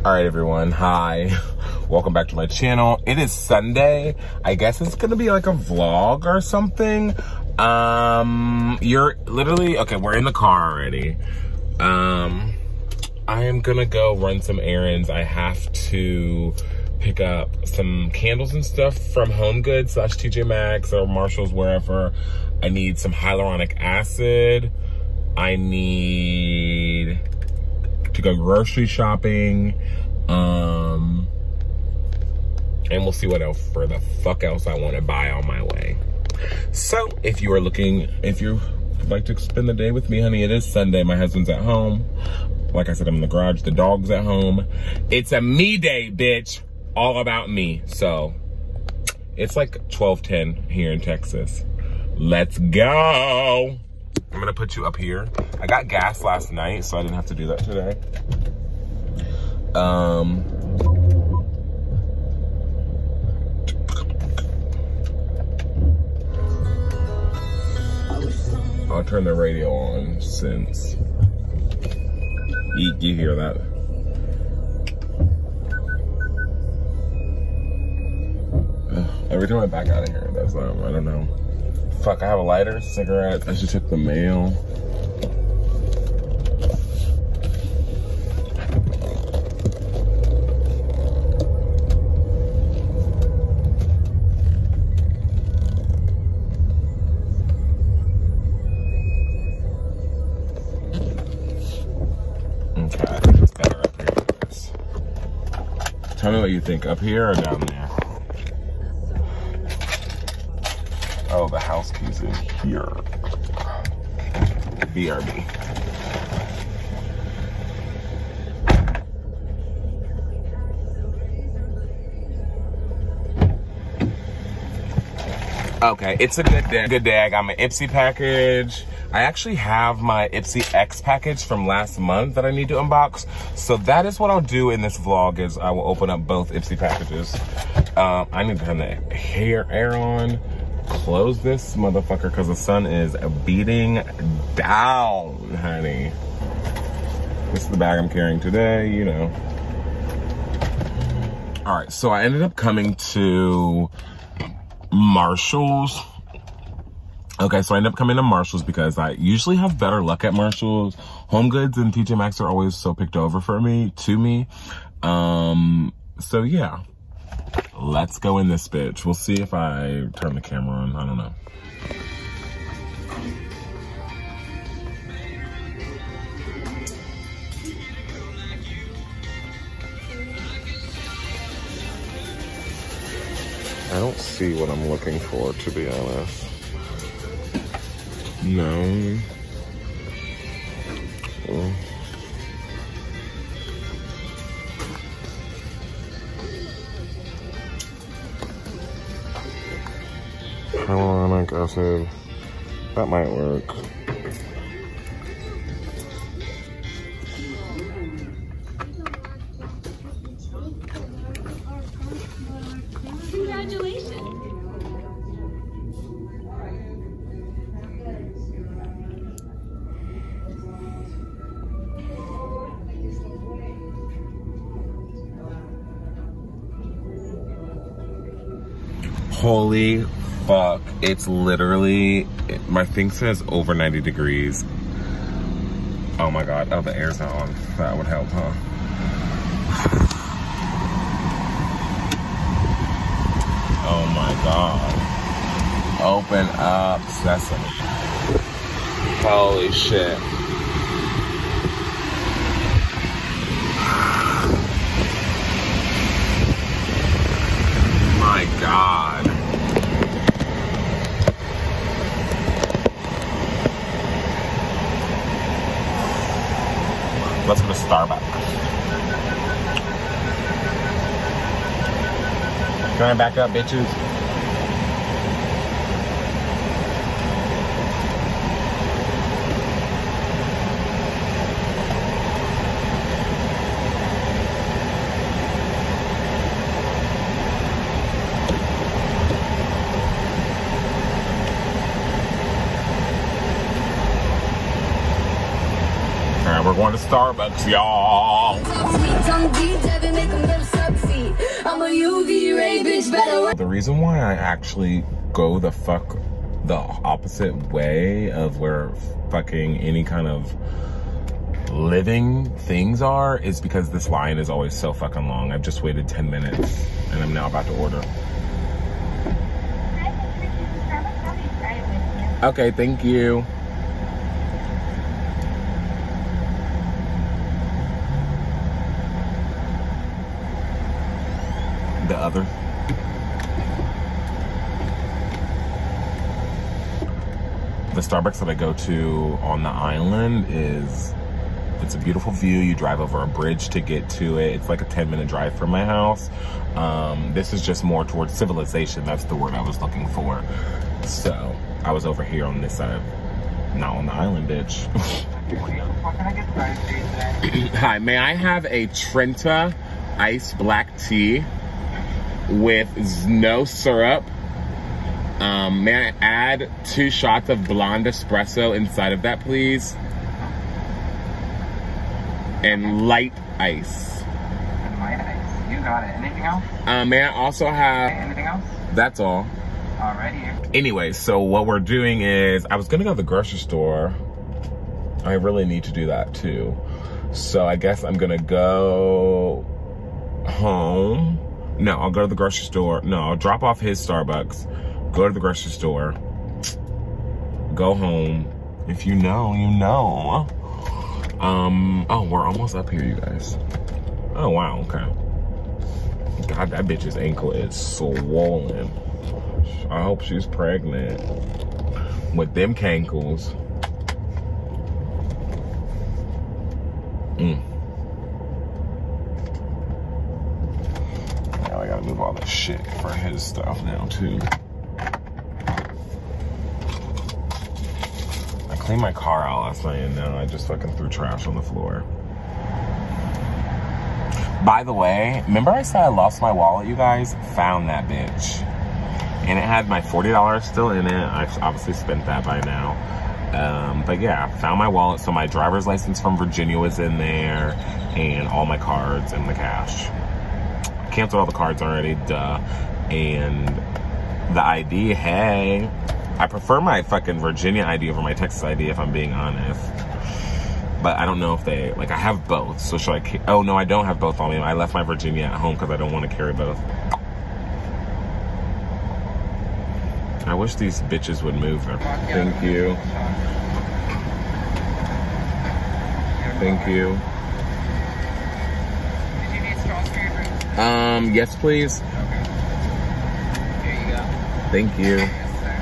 All right, everyone. Hi. Welcome back to my channel. It is Sunday. I guess it's gonna be like a vlog or something. You're literally, okay, we're in the car already. I am gonna go run some errands. I have to pick up some candles and stuff from HomeGoods / TJ Maxx or Marshall's, wherever. I need some hyaluronic acid. I need to go grocery shopping. And we'll see what else for the fuck else I want to buy on my way. So if you are looking, if you would like to spend the day with me, honey, it is Sunday. My husband's at home. Like I said, I'm in the garage. The dog's at home. It's a me day, bitch. All about me. So it's like 12:10 here in Texas. Let's go. I'm gonna put you up here. I got gas last night, so I didn't have to do that today. I'll turn the radio on since you hear that. Every time I back out of here, it does that. I don't know. Fuck, I have a lighter, cigarettes. I should check the mail. Okay, I think it's better up here. Tell me what you think, up here or down there? Oh, the house keys in here. BRB. Okay, it's a good day. Good day. I got my Ipsy package. I actually have my Ipsy X package from last month that I need to unbox. So that is what I'll do in this vlog, is I will open up both Ipsy packages. I need to turn the air on. Close this motherfucker because the sun is beating down, honey. This is the bag I'm carrying today, you know. All right, so I ended up coming to Marshall's. Okay, so I ended up coming to Marshall's because I usually have better luck at Marshall's. HomeGoods and TJ Maxx are always so picked over for me, so yeah. Let's go in this bitch. We'll see if I turn the camera on. I don't know. I don't see what I'm looking for, to be honest. No. Oh. Hyaluronic acid. That might work. Congratulations. Holy fuck, it's literally, my thing says over 90 degrees. Oh my God, oh, the air's not on. That would help, huh? Oh my God. Open up sesame. Holy shit. My God. Let's go to Starbucks. Can I back up, bitches? We're going to Starbucks, y'all. The reason why I actually go the opposite way of where fucking any kind of living things are is because this line is always so fucking long. I've just waited 10 minutes and I'm now about to order. Okay, thank you. The other. The Starbucks that I go to on the island it's a beautiful view. You drive over a bridge to get to it. It's like a 10-minute drive from my house. This is just more towards civilization. That's the word I was looking for. So I was over here on this side, not on the island, bitch. Hi, may I have a Trenta iced black tea with no syrup? May I add 2 shots of blonde espresso inside of that, please? And light ice. And light ice. You got it. Anything else? May I also have... Okay, anything else? That's all. Alrighty. Anyway, so what we're doing is, I was gonna go to the grocery store. I really need to do that too. So I guess I'm gonna go home. No, I'll go to the grocery store. No, I'll drop off his Starbucks, go to the grocery store, go home. If you know, you know. Oh, we're almost up here, you guys. Oh, wow, okay. God, that bitch's ankle is swollen. I hope she's pregnant with them cankles. Now I gotta move all this shit for his stuff now, too. I cleaned my car out last night and now I just fucking threw trash on the floor. By the way, remember I said I lost my wallet, you guys? Found that bitch. And it had my $40 still in it. I've obviously spent that by now. But yeah, found my wallet. So my driver's license from Virginia was in there and all my cards and the cash. Canceled all the cards already, duh. And the ID, hey. I prefer my fucking Virginia ID over my Texas ID if I'm being honest. But I don't know if they, like I have both. So should I, oh no, I don't have both on me. I left my Virginia at home because I don't want to carry both. I wish these bitches would move them. Thank you. Thank you. Did you need straws for your drink? Yes, please. Okay. Here you go. Thank you. Yes, sir.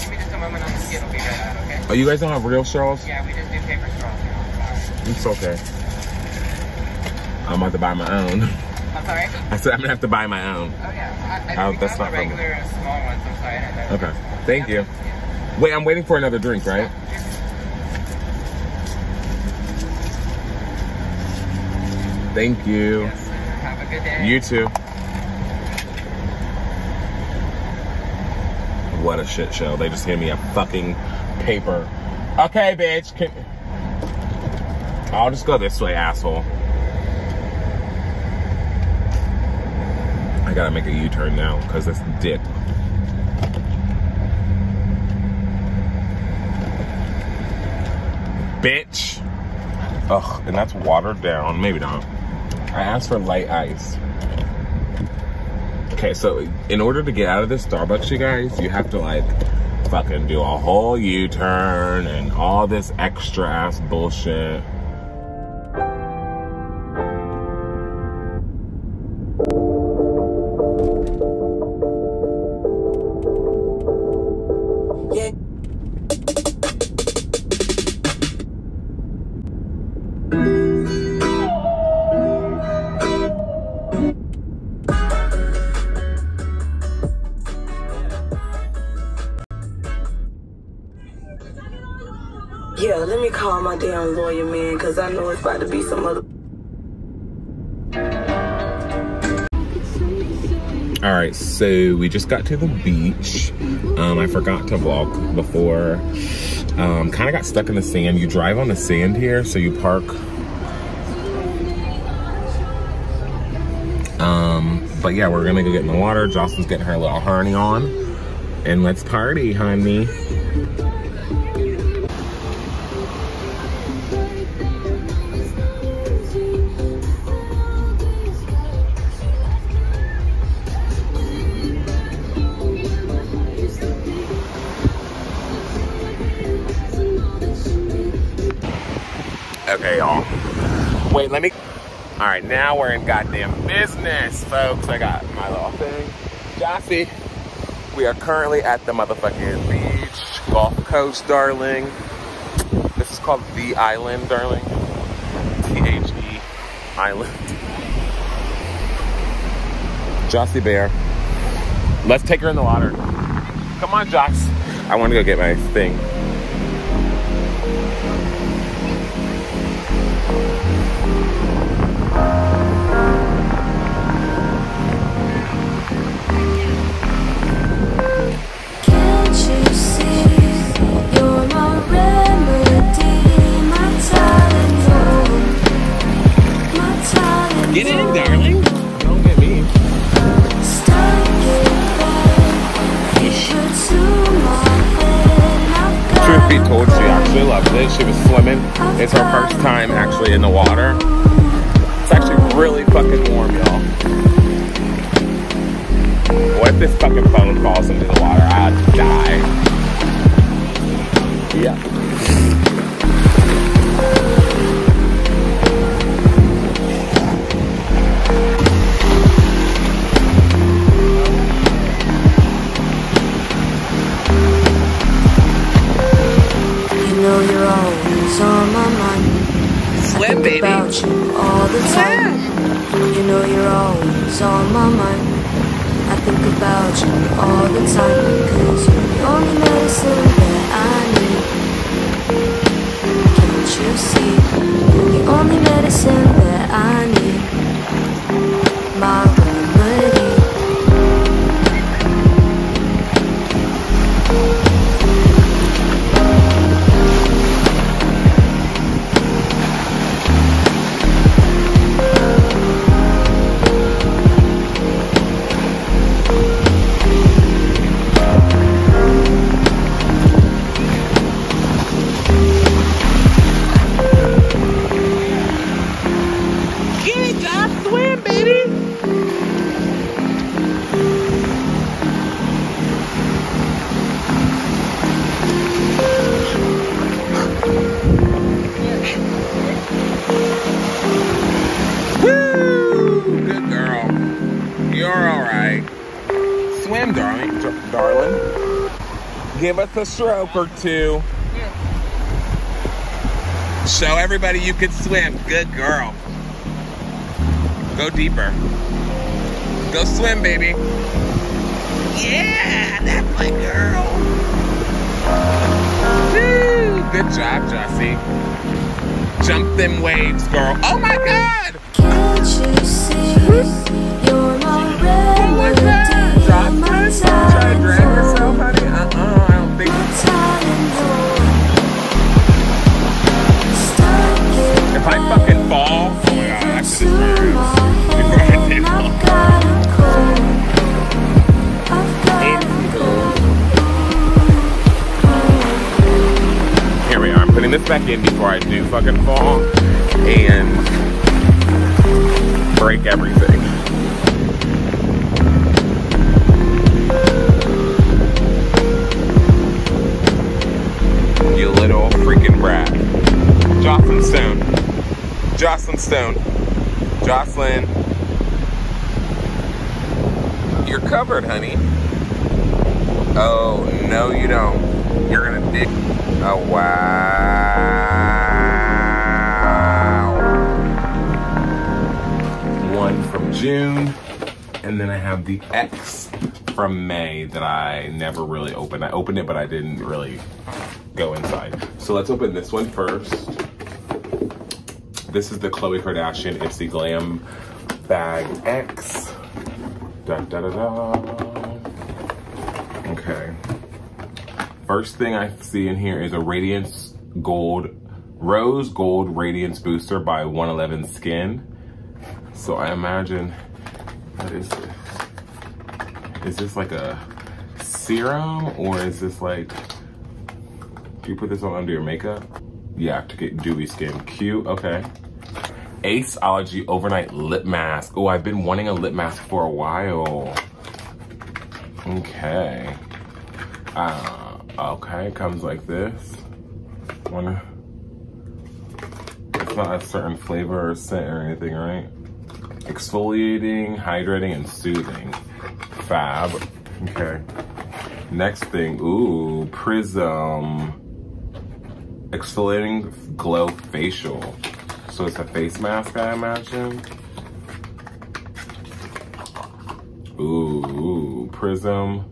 Give me just a moment on the skid. It'll be right out, okay? Oh, you guys don't have real straws? Yeah, we just do paper straws now. Sorry. It's okay. I'm about to buy my own. I'm sorry? I said I'm gonna have to buy my own. Oh, yeah. I Oh, we that's got not the regular small ones. I'm sorry. Okay. Thank you. Wait, I'm waiting for another drink, right? Thank you. Yes, sir. Have a good day. You too. What a shit show. They just handed me a fucking paper. Okay, bitch. I'll just go this way, asshole. I gotta make a U-turn now, because this dick. Bitch. Ugh, and that's watered down. Maybe not. I asked for light ice. Okay, so in order to get out of this Starbucks, you guys, you have to like fucking do a whole U-turn and all this extra ass bullshit. Yeah, let me call my damn lawyer, man, because I know it's about to be some other... Alright, so we just got to the beach. I forgot to vlog before. Kind of got stuck in the sand. You drive on the sand here, so you park. But yeah, we're gonna go get in the water. Jocelyn's getting her little harney on. And let's party, honey. Okay, y'all. Wait, let me. All right, now we're in goddamn business, folks. I got my little thing. Jossie, we are currently at the motherfucking beach, Gulf Coast, darling. This is called The Island, darling. T-H-E Island. Jossie Bear. Let's take her in the water. Come on, Joss. I want to go get my thing. Get in, darling. Don't get me. Truth be told, she actually loves it. She was swimming. It's her first time actually in the water. It's actually really fucking warm, y'all. What if this fucking phone falls into the water? I'd die. Yeah. You're always on my mind. Swim, baby. About you all the time. You know you're always on my mind. I think about you all the time. Cause you're the only medicine that I need. Can't you see? You're the only medicine that I need. My remedy. Darling, give us a stroke or two. Show everybody you can swim. Good girl. Go deeper. Go swim, baby. Yeah, that's my girl. Woo, good job, Jossie. Jump them waves, girl. Oh my God! Can't you see you're my remedy? Try to drag yourself, honey? I don't think so. If I fucking fall, oh my God, I should just before I did fall. Here we are. I'm putting this back in before I do fucking fall and break everything. You little freaking brat. Jocelyn Stone. Jocelyn Stone. Jocelyn. You're covered, honey. Oh, no you don't. You're gonna dig. Oh, wow. One from June. And then I have the X from May that I never really opened. I opened it, but I didn't really go inside. So let's open this one first. This is the Khloe Kardashian Ipsy Glam Bag X. Da, da, da, da. Okay. First thing I see in here is a Radiance Rose Gold Radiance Booster by 111 Skin. So I imagine, what is this? Is this like a serum, or is this like, do you put this on under your makeup? Yeah, to get dewy skin. Cute, okay. Aceology Overnight Lip Mask. Oh, I've been wanting a lip mask for a while. Okay. Okay, it comes like this. It's not a certain flavor or scent or anything, right? Exfoliating, hydrating, and soothing. Fab. Okay. Next thing, ooh, Prism Exfoliating Glow Facial. So it's a face mask, I imagine. Ooh, Prism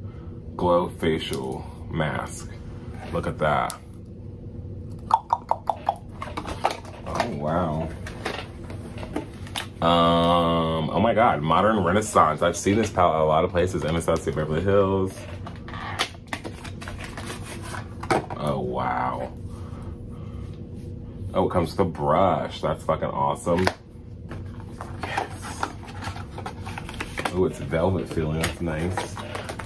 Glow Facial Mask. Look at that. Oh, wow. Oh my God, Modern Renaissance. I've seen this palette a lot of places. Anastasia Beverly Hills. Oh, wow. Oh, it comes with a brush. That's fucking awesome. Yes. Oh, it's velvet feeling. That's nice.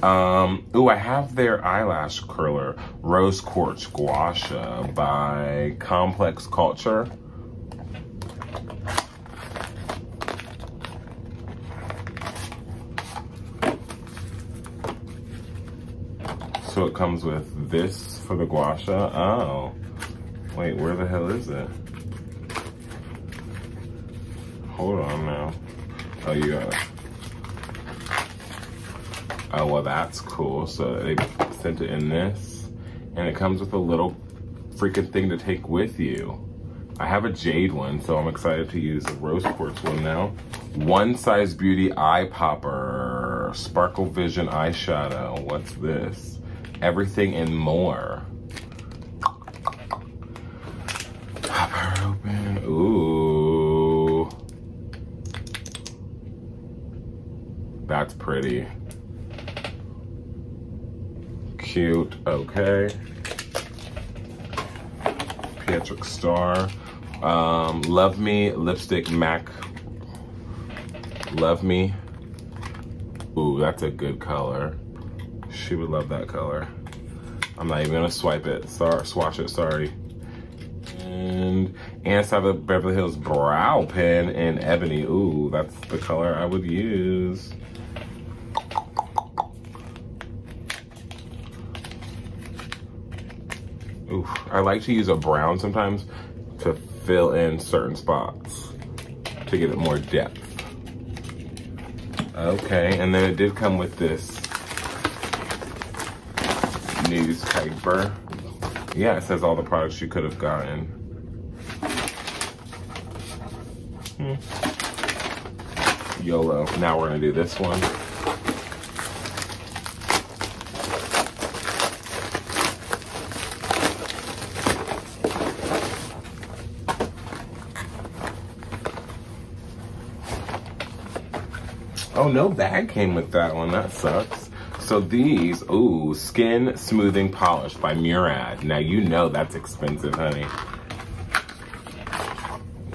Oh, I have their eyelash curler, Rose Quartz Gua Sha by Complex Culture. So it comes with this for the Gua Sha. Oh, wait, where the hell is it? Hold on now. Oh, you got it. Oh, well, that's cool. So they sent it in this, and it comes with a little freaking thing to take with you. I have a jade one, so I'm excited to use a rose quartz one now. One Size Beauty Eye Popper, Sparkle Vision Eyeshadow. What's this? Everything and More. Pop her open. Ooh. That's pretty. Cute, okay. Pietric Star. Love Me Lipstick MAC. Love Me. Ooh, that's a good color. She would love that color. I'm not even gonna swipe it. Swatch it, sorry. And Anastasia Beverly Hills Brow Pen in Ebony. Ooh, that's the color I would use. Ooh, I like to use a brown sometimes to fill in certain spots to give it more depth. Okay, and then it did come with this newspaper. Yeah, it says all the products you could have gotten. YOLO. Now we're gonna do this one. Oh, no bag came with that one. That sucks. So these, ooh, Skin Smoothing Polish by Murad. Now you know that's expensive, honey.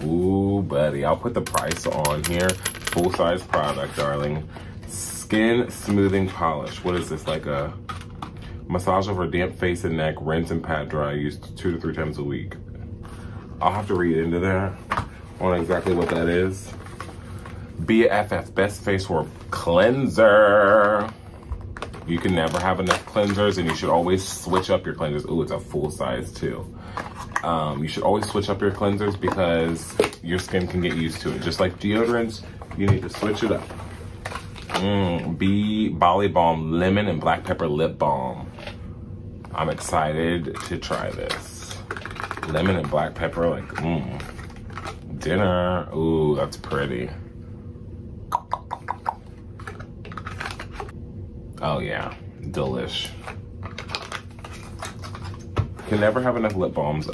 Ooh, buddy. I'll put the price on here. Full-size product, darling. Skin Smoothing Polish. What is this? Like a massage over damp face and neck, rinse and pat dry, used 2 to 3 times a week. I'll have to read into that on exactly what that is. BFF, Best Face Work Cleanser. You can never have enough cleansers, and you should always switch up your cleansers. Ooh, it's a full size too. You should always switch up your cleansers because your skin can get used to it. Just like deodorants, you need to switch it up. Bali Balm Lemon and Black Pepper Lip Balm. I'm excited to try this. Lemon and black pepper, like, dinner. Ooh, that's pretty. Oh yeah, delish. Can never have enough lip balms.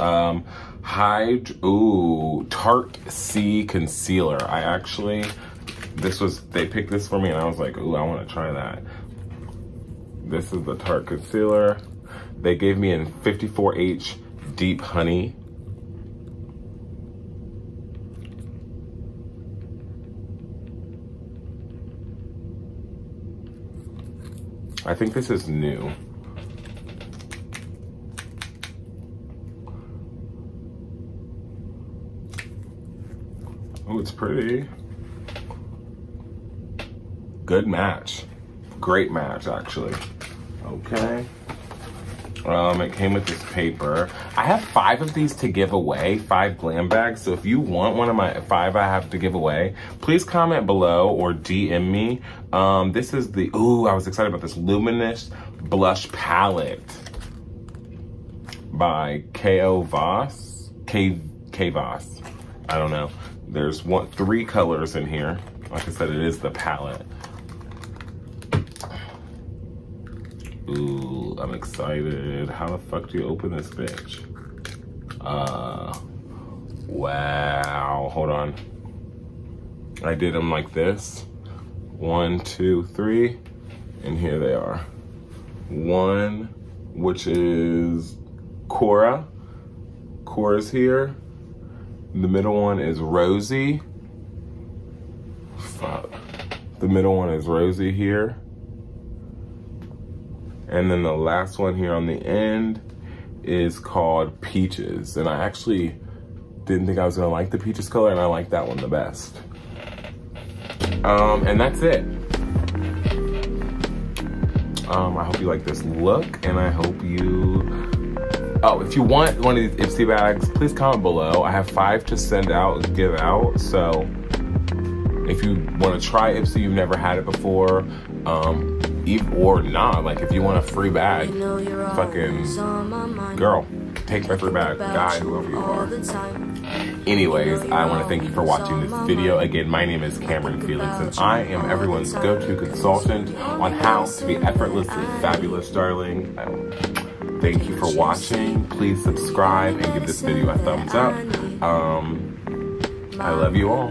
Tarte C Concealer. I actually, they picked this for me and I was like, ooh, I wanna try that. This is the Tarte Concealer. They gave me in 54H Deep Honey. I think this is new. Oh, it's pretty. Good match. Great match, actually. Okay. It came with this paper. I have 5 of these to give away, 5 glam bags. So if you want one of my 5 I have to give away, please comment below or DM me. This is the, ooh, I was excited about this Luminous Blush Palette by K Voss. I don't know. There's 3 colors in here. Like I said, it is the palette. Ooh, I'm excited. How the fuck do you open this bitch? Wow, hold on. I did them like this. 1, 2, 3, and here they are. 1, which is Cora. Cora's here. The middle one is Rosie. Fuck. The middle one is Rosie here. And then the last one here on the end is called Peaches. And I actually didn't think I was gonna like the Peaches color, and I like that one the best. And that's it. I hope you like this look, and I hope you... Oh, if you want one of these Ipsy bags, please comment below. I have 5 to send out and give out, so if you want to try Ipsy, you've never had it before, or not, like if you want a free bag, fucking girl, take my free bag, guy, whoever you are. Anyways, I want to thank you for watching this video. Again, my name is Cameron Felix, and I am everyone's go-to consultant on how to be effortlessly fabulous, darling. Thank you for watching. Please subscribe and give this video a thumbs up. I love you all.